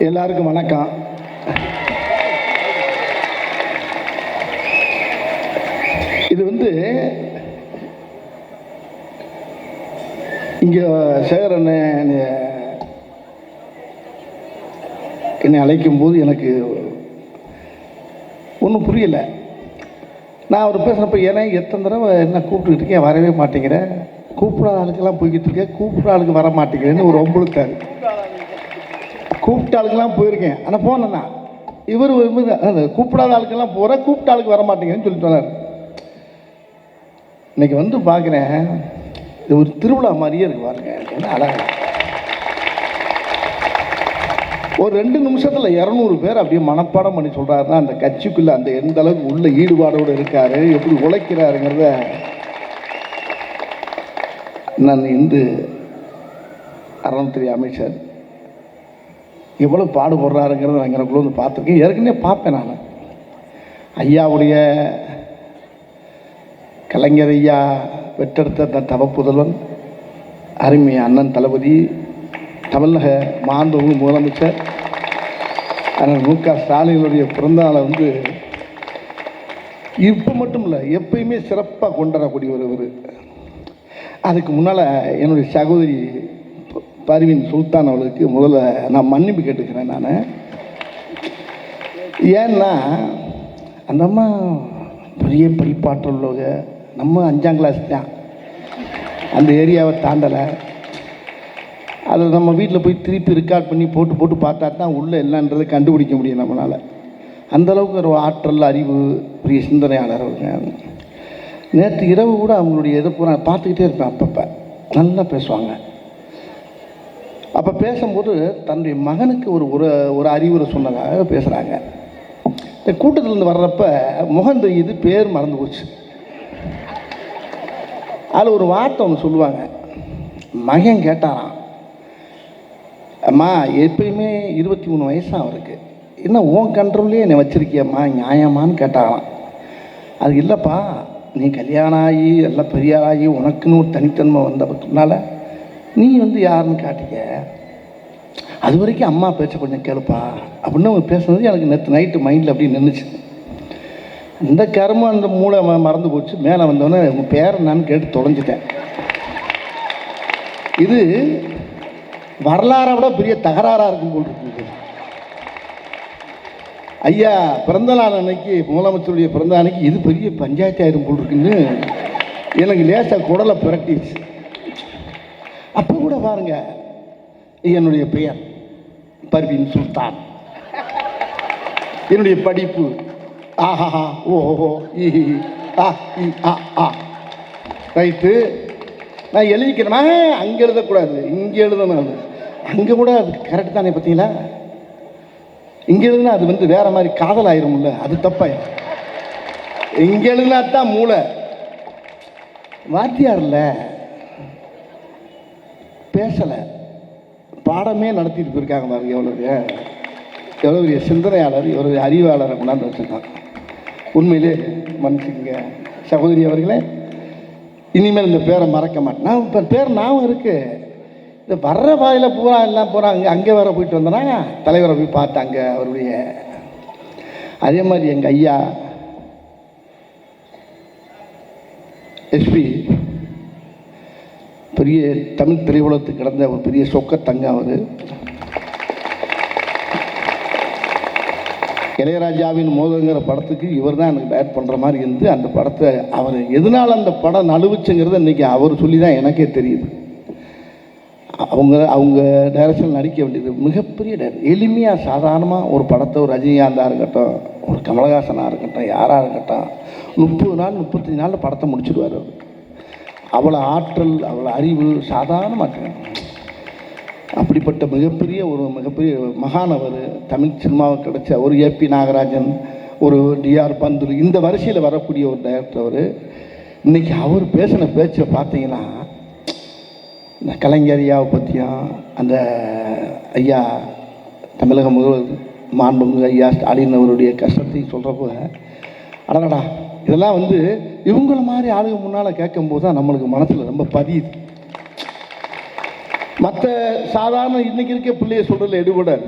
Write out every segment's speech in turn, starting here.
எல்லாருக்கும் வணக்கம். இது வந்து இங்கே சேகரன் என்னை அழைக்கும் போது எனக்கு ஒன்றும் புரியலை. நான் அவர் பேசுகிறப்ப ஏன்னா எத்தனை தடவை என்ன கூப்பிட்டுக்கிட்டு இருக்கேன், வரவே மாட்டேங்கிறேன், கூப்பிடாத ஆளுக்கெல்லாம் போய்கிட்டு இருக்கேன், கூப்பிட்ற ஆளுக்கு வர மாட்டேங்கிறேன்னு ஒரு ஒம்பளுத்தார். கூப்பிட்ட ஆளுக்கெல்லாம் போயிருக்கேன், ஆனால் போனேன்னா இவர் கூப்பிடாத ஆளுக்கெல்லாம் போகிறேன், கூப்பிட்ட ஆளுக்கு வர மாட்டேங்கிறேன்னு சொல்லிட்டு வந்தார். இன்னைக்கு வந்து பார்க்குறேன், இது ஒரு திருவிழா மாதிரியே இருக்கு பாருங்க. என்ன அழகா ஒரு 2 நிமிஷத்தில் 200 பேர் அப்படியே மனப்பாடம் பண்ணி சொல்கிறாருன்னா அந்த கட்சிக்குள்ளே அந்த எந்த அளவுக்கு உள்ள ஈடுபாடோடு இருக்காரு, எப்படி உழைக்கிறாருங்கிறத நான் இந்து அறநிலையத்துறை அமைச்சர் எவ்வளோ பாடுபடுறாருங்கிறத நான் எனக்குள்ள வந்து பார்த்துருக்கேன். ஏற்கனவே பார்ப்பேன் நான். ஐயாவுடைய கலைஞர் ஐயா பெற்றெடுத்த அந்த தவப்புதல்வன் அருமை அண்ணன் தளபதி தமிழக மாண்புமிகு முதலமைச்சர் அண்ணன் மு.க. ஸ்டாலினுடைய பிறந்தநாளை வந்து இப்போ மட்டும் இல்லை எப்பயுமே சிறப்பாக கொண்டாடக்கூடிய ஒரு அதுக்கு முன்னால் என்னுடைய சகோதரி பர்வீன் சுல்தான் அவர்களுக்கு முதல்ல நான் மன்னிப்பு கேட்டுக்கிறேன். நான் ஏன்னா அந்த அம்மா பெரிய படிப்பாற்றல் உள்ளவங்க, நம்ம 5ஆம் கிளாஸ் தான், அந்த ஏரியாவை தாண்டலை. அதில் நம்ம வீட்டில் போய் திருப்பி ரெக்கார்ட் பண்ணி போட்டு பார்த்தா தான் உள்ளே என்னன்றதை கண்டுபிடிக்க முடியும் நம்மளால். அந்தளவுக்கு ஒரு ஆற்றல், அறிவு, பெரிய சிந்தனையாளர் அவங்க. நேற்று இரவு கூட அவங்களுடைய இதை பூரா பார்த்துக்கிட்டே இருப்பேன். அப்பப்போ நல்லா பேசுவாங்க. அப்போ பேசும்போது தன்னுடைய மகனுக்கு ஒரு அறிவுரை சொன்னதாக பேசுகிறாங்க. இந்த கூட்டத்திலேருந்து வர்றப்ப முகம் தெரியுது, பேர் மறந்து போச்சு. அதில் ஒரு வார்த்தை ஒன்று சொல்லுவாங்க. மகன் கேட்டாராம், அம்மா எப்பயுமே 23 வயசாக அவருக்கு, என்ன உன் கண்ட்ரோல்லே என்னை வச்சுருக்கியம்மா, நியாயமானு கேட்டாராம். அது இல்லைப்பா, நீ கல்யாணம் ஆகி எல்லாம் பெரிய ஆகி உனக்குன்னு ஒரு தனித்தன்மை வந்ததுனால நீ வந்து யாருன்னு காட்டிக்க, அது வரைக்கும் அம்மா பேச்ச கொஞ்சம் கேளுப்பா அப்படின்னு அவங்க பேசுனது எனக்கு நேற்று நைட்டு மைண்டில் அப்படி நின்றுச்சு. அந்த கருமம் அந்த மூளை மறந்து போச்சு. மேலே வந்தோடனே உங்கள் பேர் என்னான்னு கேட்டு தொலைஞ்சிட்டேன். இது வரலாறை விட பெரிய தகராறாக இருக்கும் போல் இருக்குது. ஐயா பிறந்த நாள் அன்னைக்கு, முதலமைச்சருடைய பிறந்த அன்னைக்கு இது பெரிய பஞ்சாயத்து ஆயிரும் போல் இருக்குன்னு எனக்கு லேசாக குடலை பிரட்டிச்சு. அப்போ கூட பாருங்க, என்னுடைய பெயர் பர்வீன் சுல்தான், என்னுடைய படிப்பு ஆஹா ஓஹோ ரைட்டு, நான் எழுதிக்கிறேன்னா அங்கே எழுதக்கூடாது, இங்கே எழுதணும். அங்கே கூட அது கரெக்டு தானே, பார்த்தீங்களா? இங்கே எழுதுனா அது வந்து வேற மாதிரி காதல் ஆயிரும்ல, அது தப்பாயிரும். இங்கே எழுதுனா தான் மூளை. வாத்தியார்ல பேசலை, பாடமே நடத்திட்டு போயிருக்காங்க பாருங்க. எவ்வளோ பெரிய சிந்தனையாளர், எவ்வளோ அறிவாளரை கொண்டாந்து வச்சுருக்காங்க. உண்மையிலே மன்னிச்சுங்க சகோதரி அவர்களே, இனிமேல் இந்த பேரை மறக்க மாட்டேன். நான் இப்போ பேர் ஞாபகம் இருக்குது. இந்த வர்ற வாயில் பூரா எல்லாம் போகிறாங்க. அங்கே வேற போயிட்டு வந்தேன்னா தலைவரை போய் பார்த்தாங்க அவருடைய. அதே மாதிரி எங்கள் ஐயா எஸ்பி பெரிய தமிழ் திரையுலகத்துக்கு கிடந்த ஒரு பெரிய சொக்கத்தங்க. அவர் இளையராஜாவின் மோதங்கிற படத்துக்கு இவர் தான் எனக்கு டைரக்ட் பண்ணுற மாதிரி இருந்து அந்த படத்தை அவர் எதனால் அந்த படம் நழுவுச்சுங்கிறத இன்றைக்கி அவர் சொல்லி தான் எனக்கே தெரியுது. அவங்க டைரக்ஷன் நடிக்க வேண்டியது மிகப்பெரிய டைரக்ட். எளிமையாக சாதாரணமாக ஒரு படத்தை ஒரு ரஜினிகாந்தாக இருக்கட்டும், ஒரு கமலஹாசனாக இருக்கட்டும், யாராக இருக்கட்டும், 30 நாள் 35 நாளில் படத்தை முடிச்சுடுவார் அவர். அவ்வளோ ஆற்றல், அவ்வளோ அறிவு சாதாரணமாக. அப்படிப்பட்ட மிகப்பெரிய மகானவர் தமிழ் சினிமாவுக்கு கிடைச்ச ஒரு ஏபி நாகராஜன், ஒரு டிஆர் பந்துலு, இந்த வரிசையில் வரக்கூடிய ஒரு டைரக்டர் அவர். இன்றைக்கி அவர் பேசின பேச்சை பார்த்தீங்கன்னா, இந்த கலைஞர் ஐயாவை பற்றியும் அந்த ஐயா தமிழக முதல்வர் மாண்புமிகு ஐயா ஸ்டாலின் அவருடைய கஷ்டத்தையும் சொல்கிறப்போ, அடடா இதெல்லாம் வந்து இவங்கள மாதிரி ஆளுங்க முன்னால் கேட்கும்போது தான் நம்மளுக்கு மனசில் ரொம்ப பதியுது. மற்ற சாதாரண இன்றைக்கி இருக்க பிள்ளைய சொல்கிறதுல எடுபடாது.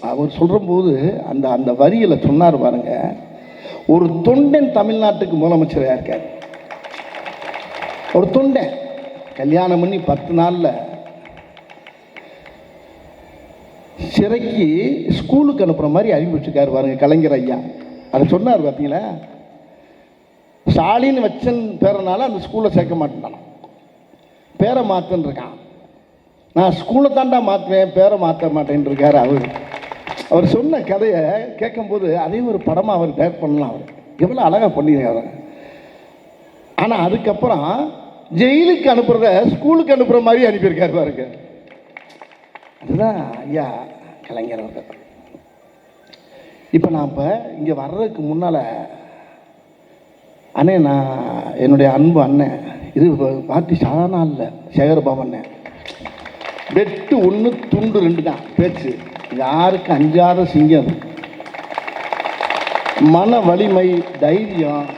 அவர் சொல்கிறபோது அந்த அந்த வரியில் சொன்னார் பாருங்க, ஒரு தொண்டன் தமிழ்நாட்டுக்கு முதலமைச்சராக இருக்கார். ஒரு தொண்டன் கல்யாணம் பண்ணி 10 நாளில் சிறைக்கு ஸ்கூலுக்கு அனுப்புகிற மாதிரி அறிவிச்சிருக்காரு பாருங்க கலைஞர் ஐயா. அதை சொன்னார் பார்த்தீங்களா, ஸ்டாலின் வச்சன் பேரனால அந்த ஸ்கூலை சேர்க்க மாட்டேன், பேரை மாற்றுன்னு இருக்கான். நான் ஸ்கூலை தாண்டா மாற்றுவேன், பேரை மாற்ற மாட்டேன்னு இருக்கார் அவர். அவர் சொன்ன கதையை கேட்கும்போது அதே ஒரு படமாக அவர் டேரக்ட் பண்ணலாம். அவர் எவ்வளோ அழகாக பண்ணியிருக்காரு. ஆனால் அதுக்கப்புறம் ஜெயிலுக்கு அனுப்புறத ஸ்கூலுக்கு அனுப்புகிற மாதிரி அனுப்பியிருக்காரு பாருங்க. அதுதான் ஐயா கலைஞர் அவர்கள். இப்போ நான் இங்கே வர்றதுக்கு முன்னால் அண்ணே, நான் என்னுடைய அன்பு அண்ணன், இது பார்ட்டி சாதாரண இல்லை, சேகர்பாபு அண்ணன். வெட்டு 1 துண்டு 2 தான் பேச்சு, யாருக்கு அஞ்சாத சிங்கம். மன வலிமை, தைரியம்,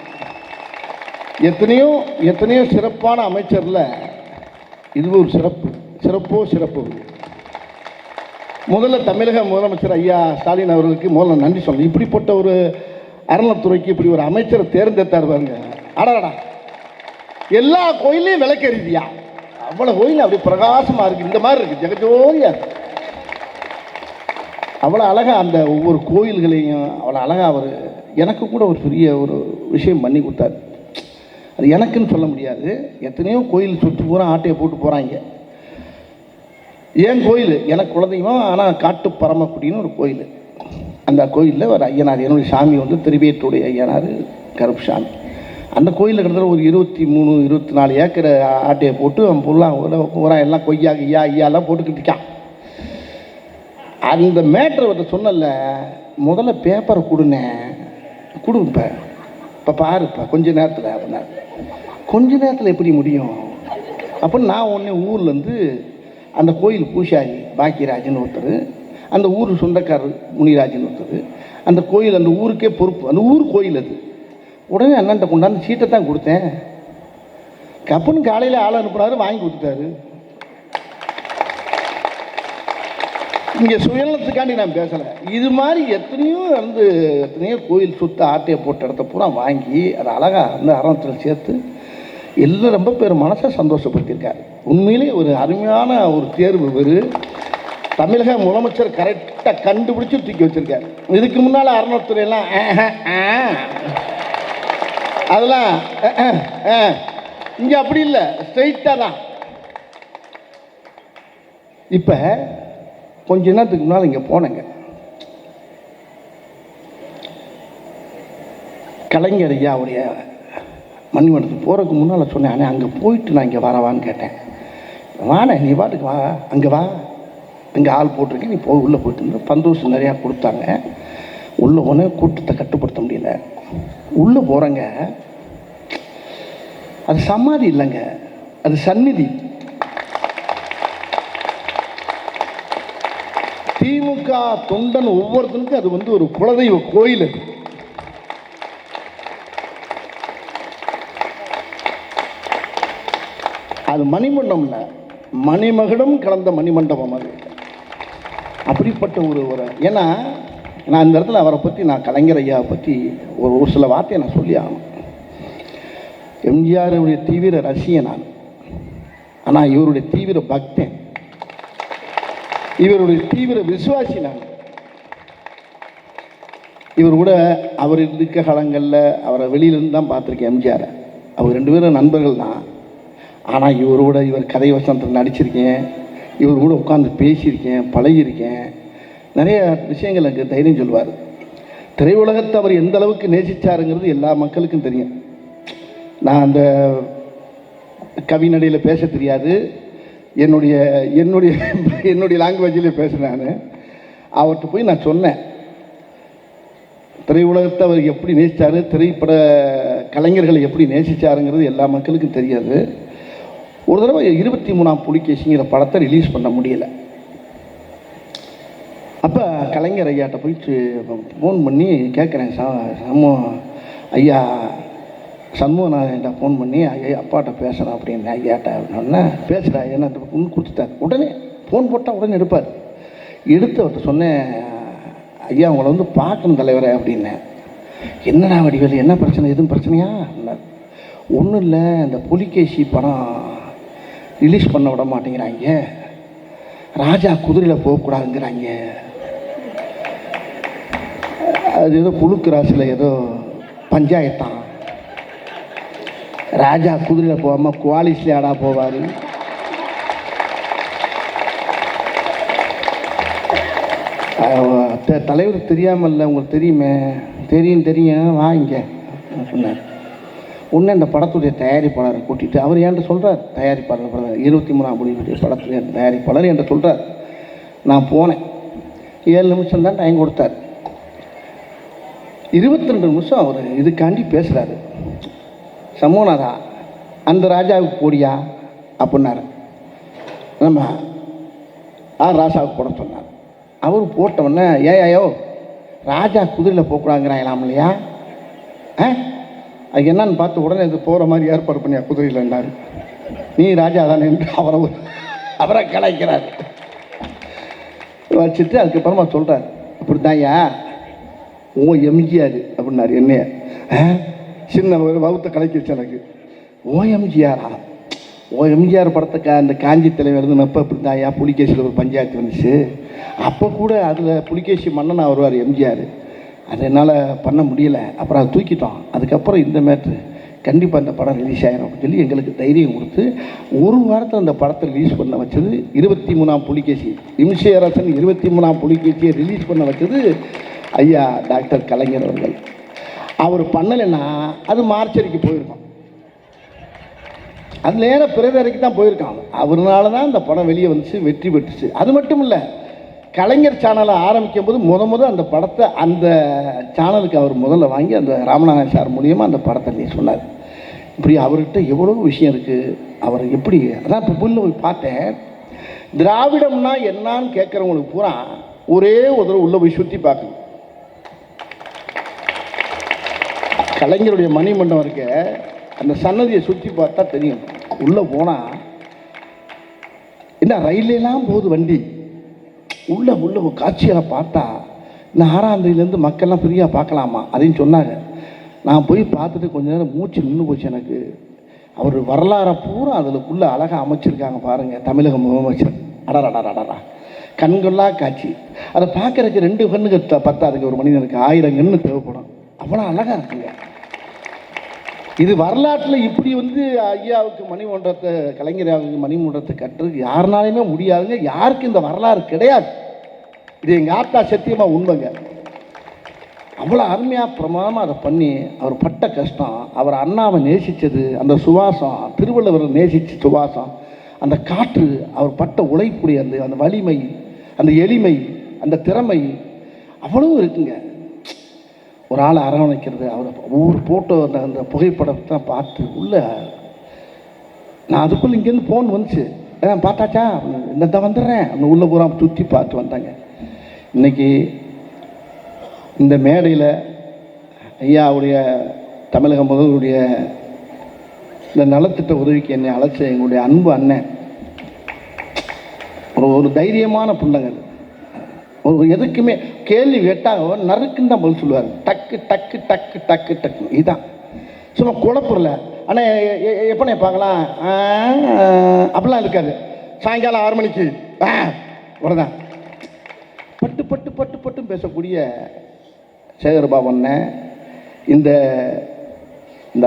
எத்தனையோ எத்தனையோ சிறப்பான அமைச்சரில் இது ஒரு சிறப்பு. முதல்ல தமிழக முதலமைச்சர் ஐயா ஸ்டாலின் அவர்களுக்கு முதல்ல நன்றி சொல்லணும். இப்படிப்பட்ட ஒரு அறநிலைத்துறைக்கு இப்படி ஒரு அமைச்சரை தேர்ந்தெடுத்தார் பாருங்க. அடடா, எல்லா கோயிலையும் விளக்கறிதியா, அவ்வளோ கோயில் அப்படி பிரகாசமாக இருக்குது, இந்த மாதிரி இருக்குது, ஜெகஜோதியா இருக்குது. அவ்வளோ அழகாக அந்த ஒவ்வொரு கோயில்களையும் அவ்வளோ அழகாக அவர் எனக்கு கூட ஒரு பெரிய ஒரு விஷயம் பண்ணி கொடுத்தார். அது எனக்குன்னு சொல்ல முடியாது, எத்தனையோ கோயில் சுற்று பூரா ஆட்டையை போட்டு போகிறாங்க. ஏன் கோயில் எனக்கு குழந்தையும், ஆனால் காட்டு பரமக்குடின்னு ஒரு கோயில். அந்த கோயிலில் ஒரு ஐயனார், என்னுடைய சாமி வந்து திருவேற்றுடைய ஐயனார் கருப்பு சாமி. அந்த கோயிலில் கிட்டத்தட்ட ஒரு 23-24 ஏக்கர் ஆட்டையை போட்டு அவன் பூரா எல்லாம் கொய்யா ஐயாலாம் போட்டுக்கிட்டு இருக்கான். அந்த மேட்ரு சொன்னல, முதல்ல பேப்பரை கொடுப்பேன், இப்போ பாருப்பா கொஞ்ச நேரத்தில் அப்படின்னா, கொஞ்ச நேரத்தில் எப்படி முடியும் அப்படின்னு நான் உடனே ஊர்லேருந்து அந்த கோயில் பூசாரி பாக்கியராஜன் ஒருத்தர், அந்த ஊர் சொந்தக்காரர் முனிராஜன் ஒருத்தர், அந்த கோயில் அந்த ஊருக்கே பொறுப்பு, அந்த ஊர் கோயில் அது. உடனே அண்ணன்ட்ட கொண்டாந்து சீட்டை தான் கொடுத்தேன். கப்புன்னு காலையில் ஆள் அனுப்புனாரு, வாங்கி கொடுத்துட்டாரு. இங்கே சுயநலத்துக்காண்டி நான் பேசலை, இது மாதிரி எத்தனையோ கோயில் சுத்த ஆட்டையை போட்ட இடத்த பூரா வாங்கி அதை அழகாக அந்த அறத்தில் சேர்த்து எல்லாம் ரொம்ப பேர் மனசை சந்தோஷப்படுத்தியிருக்காரு. உண்மையிலே ஒரு அருமையான ஒரு தேர்வு. தமிழக முதலமைச்சர் கரெக்டாக கண்டுபிடிச்சி தூக்கி வச்சிருக்காரு. இதுக்கு முன்னால் அறநிலைத்துறையெல்லாம் அதெல்லாம் இங்கே அப்படி இல்லை, ஸ்ட்ரெயிட்டாக தான். இப்போ கொஞ்ச நேரத்துக்கு முன்னால் இங்கே போனேங்க, கலைஞர் ஐயாவுடைய மணிமண்டலத்துக்கு போகிறதுக்கு முன்னால் சொன்னேன், ஆனால் அங்கே போயிட்டு நான் இங்கே வரவான்னு கேட்டேன். வானே, நீ பாட்டுக்கு வா, அங்கே வா, இங்கே ஆள் போட்டிருக்கேன், நீ போய் உள்ளே போயிட்டு பந்தோசம் நிறையா கொடுத்தாங்க. உள்ளே போன கூட்டத்தை கட்டுப்படுத்த முடியல. உள்ளே போகிறேங்க, அது சமாதி இல்லைங்க, அது சந்நிதி. திமுக தொண்டன் ஒவ்வொருத்தனுக்கும் அது வந்து ஒரு குலதெய்வ கோயில். அது மணிமண்டபம் இல்லை, மணிமகுடம் கலந்த மணிமண்டபம் அது. அப்படிப்பட்ட ஒரு ஏன்னா நான் இந்த இடத்துல அவரை பற்றி, நான் கலைஞர் ஐயாவை பற்றி ஒரு சில வார்த்தையை நான் சொல்லி ஆகணும். எம்ஜிஆருடைய தீவிர ரசிகன் நான், ஆனால் இவருடைய தீவிர பக்தன், இவருடைய தீவிர விசுவாசி நான். இவர் கூட அவர் இருக்க காலங்களில் அவரை வெளியிலேருந்து தான் பார்த்துருக்கேன் எம்ஜிஆரை. அவர் 2 பேரும் நண்பர்கள் தான். ஆனால் இவரோட இவர் கதை வசனத்தில் நடிச்சிருக்கேன், இவர் கூட உட்காந்து பேசியிருக்கேன், பழகியிருக்கேன். நிறைய விஷயங்கள் எனக்கு தைரியம் சொல்லுவார். திரையுலகத்தை அவர் எந்த அளவுக்கு நேசித்தாருங்கிறது எல்லா மக்களுக்கும் தெரியும். நான் அந்த கவிநடையில் பேச தெரியாது, என்னுடைய என்னுடைய என்னுடைய லாங்குவேஜில் பேசுகிறேன். அவர்கிட்ட போய் நான் சொன்னேன், திரையுலகத்தை அவர் எப்படி நேசித்தார், திரைப்பட கலைஞர்களை எப்படி நேசித்தாருங்கிறது எல்லா மக்களுக்கும் தெரியாது. ஒரு தடவை 23ஆம் புலிகேசிங்கிற படத்தை ரிலீஸ் பண்ண முடியலை. அப்போ கலைஞர் ஐயாட்ட போயிட்டு ஃபோன் பண்ணி கேட்குறேன், ஐயா சண்முகநாதன்கிட்ட ஃபோன் பண்ணி ஐயா அப்பாட்ட பேசுகிறேன் அப்படின்னு ஐயாட்ட அப்படின்னா, பேசுகிறா என்ன கொடுத்துட்டார். உடனே ஃபோன் போட்டால் உடனே எடுப்பார். எடுத்து அவர்கிட்ட சொன்னேன், ஐயா உங்களை வந்து பார்க்கணும் தலைவரே அப்படின்னேன். என்னடா வடிவேலு, என்ன பிரச்சனை, எதுவும் பிரச்சனையா? ஒன்றும் இல்லை, இந்த புலிகேசி படம் ரிலீஸ் பண்ண விட மாட்டேங்கிறாங்க, ராஜா குதிரையில் போகக்கூடாதுங்கிறாங்க, அது ஏதோ புழுக்கு ராசியில் ஏதோ பஞ்சாயத்தான், ராஜா குதிரையில் போகாமல் குவாலிஸ்லேயே ஆடா போவார், தலைவர் தெரியாமல்ல, உங்களுக்கு தெரியுமே, தெரியும் வாங்க சொன்னார். ஒன்று அந்த படத்துடைய தயாரிப்பாளரை கூட்டிகிட்டு அவர் என்கிட்ட சொல்கிறார், தயாரிப்பாளர் 23ஆம் மொழியுடைய படத்துடைய தயாரிப்பாளர் என்கிட்ட சொல்கிறார். நான் போனேன், 7 நிமிஷம் தான் டைம் கொடுத்தார். 22 நிமிஷம் அவர் இதுக்காண்டி பேசுகிறாரு. சமூகநாதா அந்த ராஜாவுக்கு போடியா அப்படின்னாரு. நம்ம ராசாவுக்கு போட சொன்னார். அவர் போட்டவுடனே ஏயோ ராஜா குதிரையில் போகக்கூடாங்கிறாங்களாம் இல்லையா, அது என்னன்னு பார்த்து உடனே இது போகிற மாதிரி ஏற்பாடு பண்ணியா குதிரையில்னாரு. நீ ராஜா தானே என்று அவரை கலாய்க்கிறார். வச்சுட்டு அதுக்கப்புறமா சொல்கிறார், அப்படி தான்யா ஓ எம்ஜிஆர் அப்படின்னாரு. என்னைய சின்ன வகுத்த கலைக்கிச்சு எனக்கு. ஓ எம்ஜிஆரா, ஓ எம்ஜிஆர் படத்தை அந்த காஞ்சி தலைவர் இருந்தப்போ இப்படி தான்யா புலிகேசியில் ஒரு பஞ்சாயத்து வந்துச்சு, அப்போ கூட அதில் புலிகேசி மன்னனாக வருவார் எம்ஜிஆர், அது என்னால் பண்ண முடியலை, அப்புறம் அதை தூக்கிட்டோம், அதுக்கப்புறம் இந்த மேட்ரு கண்டிப்பாக அந்த படம் ரிலீஸ் ஆகிடும் அப்படின்னு சொல்லி எங்களுக்கு தைரியம் கொடுத்து ஒரு வாரத்தில் அந்த படத்தை ரிலீஸ் பண்ண வச்சது 23ஆம் புலிகேசி. இம்சையரசன் 23ஆம் புலிகேசியை ரிலீஸ் பண்ண வச்சது ஐயா டாக்டர் கலைஞர் அவர்கள். அவர் பண்ணலைன்னா அது மார்ச்சரிக்கு போயிருக்கோம், அது நேரம் பிறகு தான் போயிருக்கான். அவர்னால தான் இந்த படம் வெளியே வந்துச்சு, வெற்றி பெற்றுச்சு. அது மட்டும் இல்லை, கலைஞர் சேனலை ஆரம்பிக்கும் போது முத அந்த படத்தை அந்த சேனலுக்கு அவர் முதல்ல வாங்கி அந்த ராமநாதன் சார் மூலியமாக அந்த படத்தை நீ சொன்னார். இப்படி அவர்கிட்ட எவ்வளோ விஷயம் இருக்குது. அவர் எப்படி, அதான் இப்போ புல்ல போய் பார்த்தேன், திராவிடம்னா என்னான்னு கேட்குறவங்களுக்கு பூரா ஒரே ஒரு உள்ளே போய் சுற்றி பார்க்கணும். கலைஞருடைய மணிமண்டபம் இருக்க அந்த சன்னதியை சுற்றி பார்த்தா தெரியும். உள்ளே போனால் என்ன ரயிலெல்லாம் போகுது வண்டி, உள்ள காட்சிகளை பார்த்தா இந்த 6ஆம் தேதியிலேருந்து மக்கள்லாம் ஃப்ரீயாக பார்க்கலாமா அதையும் சொன்னாங்க. நான் போய் பார்த்துட்டு கொஞ்ச நேரம் மூச்சு நின்று போச்சு எனக்கு. அவர் வரலாறை பூரா அதுக்குள்ளே அழகாக அமைச்சிருக்காங்க பாருங்கள். தமிழக முதலமைச்சர் அடரா கண்கொள்ளா காட்சி. அதை பார்க்குறதுக்கு 2 கண்ணுக்கு பத்தாதுங்க, ஒரு மனிதனுக்கு 1000 கண்ணு தேவைப்படும், அவ்வளோ அழகாக இருக்குங்க. இது வரலாற்றில் இப்படி வந்து ஐயாவுக்கு மணிமண்டபத்தை, கலைஞராவுக்கு மணிமண்டபத்தை கட்டுறதுக்கு யாருனாலுமே முடியாதுங்க. யாருக்கு இந்த வரலாறு கிடையாது. இது எங்கள் ஆத்தா சத்தியமாக உண்மைங்க. அவ்வளோ அருமையாக பிரமாதமாக அதை பண்ணி அவர் பட்ட கஷ்டம், அவர் அண்ணாவை நேசித்தது, அந்த சுவாசம், திருவள்ளுவரை நேசித்த சுவாசம், அந்த காற்று, அவர் பட்ட உழைப்புடைய அந்த வலிமை, அந்த எளிமை, அந்த திறமை அவ்வளோ இருக்குங்க. ஒரு ஆளை அரவணைக்கிறது, அவர் ஒவ்வொரு ஃபோட்டோ அந்த புகைப்படத்தை பார்த்து உள்ள நான் அதுக்குள்ளே இங்கேருந்து ஃபோன் வந்துச்சு, பார்த்தாச்சா இந்த வந்துடுறேன் அப்படின்னு உள்ளே பூரா சுற்றி பார்த்து வந்தாங்க. இன்றைக்கி இந்த மேடையில் ஐயாவுடைய தமிழக முதல்வருடைய இந்த நலத்திட்ட உதவிக்கு என்னை அழைச்ச எங்களுடைய அன்பு அண்ணன் ஒரு தைரியமான பிள்ளைங்க. ஒரு எதுக்குமே கேள்வி கேட்டால் நறுக்குன்னு தான் பதில் சொல்லுவார். டக்கு டக்கு டக்கு டக்கு டக்கு, இதுதான் சும்மா குழப்பல. ஆனால் எப்போ பார்க்கலாம் அப்படிலாம் இருக்காது. சாயங்காலம் 6 மணிக்கு இவ்வளோதான் பட்டு பட்டு பட்டு பட்டும் பேசக்கூடிய சேகர்பாபு அண்ணன் இந்த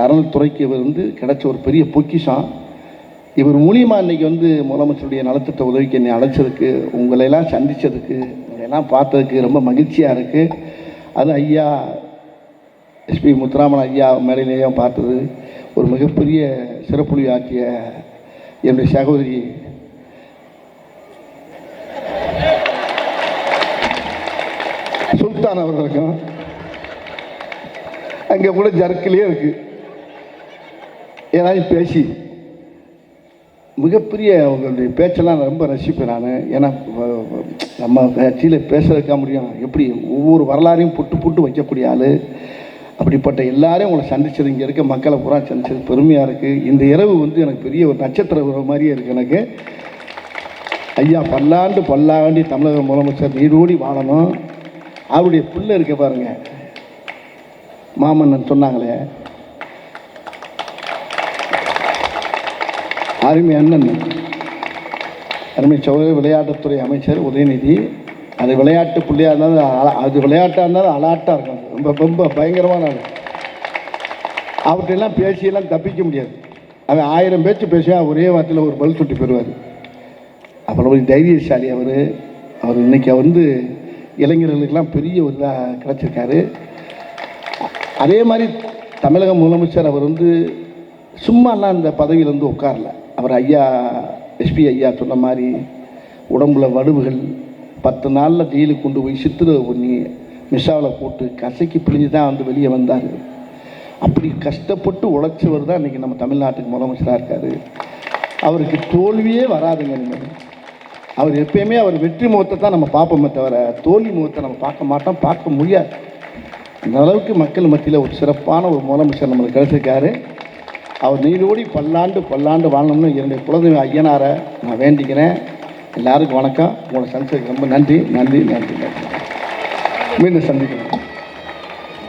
அறநிலைத்துறைக்கு இவர் வந்து கிடைச்ச ஒரு பெரிய பொக்கிஷம். இவர் மூலியமாக இன்றைக்கி வந்து முதலமைச்சருடைய நலத்திட்ட உதவிக்கு என்னை அழைச்சதுக்கு, உங்களையெல்லாம் சந்தித்ததுக்கு, உங்களையெல்லாம் பார்த்ததுக்கு ரொம்ப மகிழ்ச்சியாக இருக்குது. அது ஐயா எஸ்பி முத்துராமன் ஐயா மேடையிலேயும் பார்த்தது ஒரு மிகப்பெரிய சிறப்புலி ஆக்கிய என்னுடைய சகோதரி சுல்தான் அவர்களுக்கும் அங்கே கூட ஜர்க்கிலேயே இருக்குது ஏதாவது பேசி மிகப்பெரிய அவங்களுடைய பேச்செல்லாம் ரொம்ப ரசிப்பேன் நான். ஏன்னா நம்ம கட்சியில் பேசுறதுக்கா முடியும், எப்படி ஒவ்வொரு வரலாறையும் புட்டு புட்டு வைக்கக்கூடிய ஆள். அப்படிப்பட்ட எல்லாரையும் உங்களை சந்திச்சது, இங்கே இருக்க மக்களை பூரா சந்திச்சது பெருமையாக இருக்குது. இந்த இரவு வந்து எனக்கு பெரிய ஒரு நட்சத்திர உறவு மாதிரியே இருக்குது எனக்கு. ஐயா பல்லாண்டு பல்லாண்டி தமிழக முதலமைச்சர் நீடோடி வாழணும். அவருடைய பிள்ளை இருக்க பாருங்க, மாமன்னன் சொன்னாங்களே, அருமை அண்ணன், அருமை சகோதரர் விளையாட்டுத்துறை அமைச்சர் உதயநிதி. அது விளையாட்டு பிள்ளையாக இருந்தாலும் அது விளையாட்டாக இருந்தாலும் அலாட்டாக இருக்கும். ரொம்ப ரொம்ப பயங்கரமான ஆள். அவர்கிட்டெல்லாம் பேசியெல்லாம் தப்பிக்க முடியாது. அவன் 1000 பேச்சு பேசுவான், ஒரே வார்த்தையில் ஒரு பதில் சுட்டி போயிடுவார். அப்புறம் ஒரு தைரியசாலி அவர் இன்றைக்கி இளைஞர்களுக்கெல்லாம் பெரிய ஒரு இதாக கிடச்சிருக்காரு. அதே மாதிரி தமிழக முதலமைச்சர் அவர் சும்மாலாம் அந்த பதவியில் உட்காரல. அவர் ஐயா எஸ்பி ஐயா சொன்ன மாதிரி உடம்புல வடுவுகள் 10 நாளில் ஜெயிலுக்கு கொண்டு போய் சித்திரை பண்ணி மிஷாவில் போட்டு கசக்கி பிழிஞ்சு தான் வெளியே வந்தார். அப்படி கஷ்டப்பட்டு உழைச்சவர் தான் இன்றைக்கி நம்ம தமிழ்நாட்டுக்கு முதலமைச்சராக இருக்கார். அவருக்கு தோல்வியே வராதுங்க. நீங்கள் அவர் எப்பயுமே அவர் வெற்றி முகத்தை தான் நம்ம பார்ப்போமே தவிர தோல்வி முகத்தை நம்ம பார்க்க மாட்டோம், பார்க்க முடியாது. அந்த அளவுக்கு மக்கள் மத்தியில் ஒரு சிறப்பான ஒரு முதலமைச்சர் நம்மளுக்கு கிடைச்சிருக்காரு. அவர் நீரோடி பல்லாண்டு வாழணும்னு என்னுடைய குலதெய்வ ஐயனாரை நான் வேண்டிக்கிறேன். எல்லாருக்கும் வணக்கம். உங்களோட சந்திச்சதுக்கு ரொம்ப நன்றி. மீண்டும் சந்திக்கிறேன்.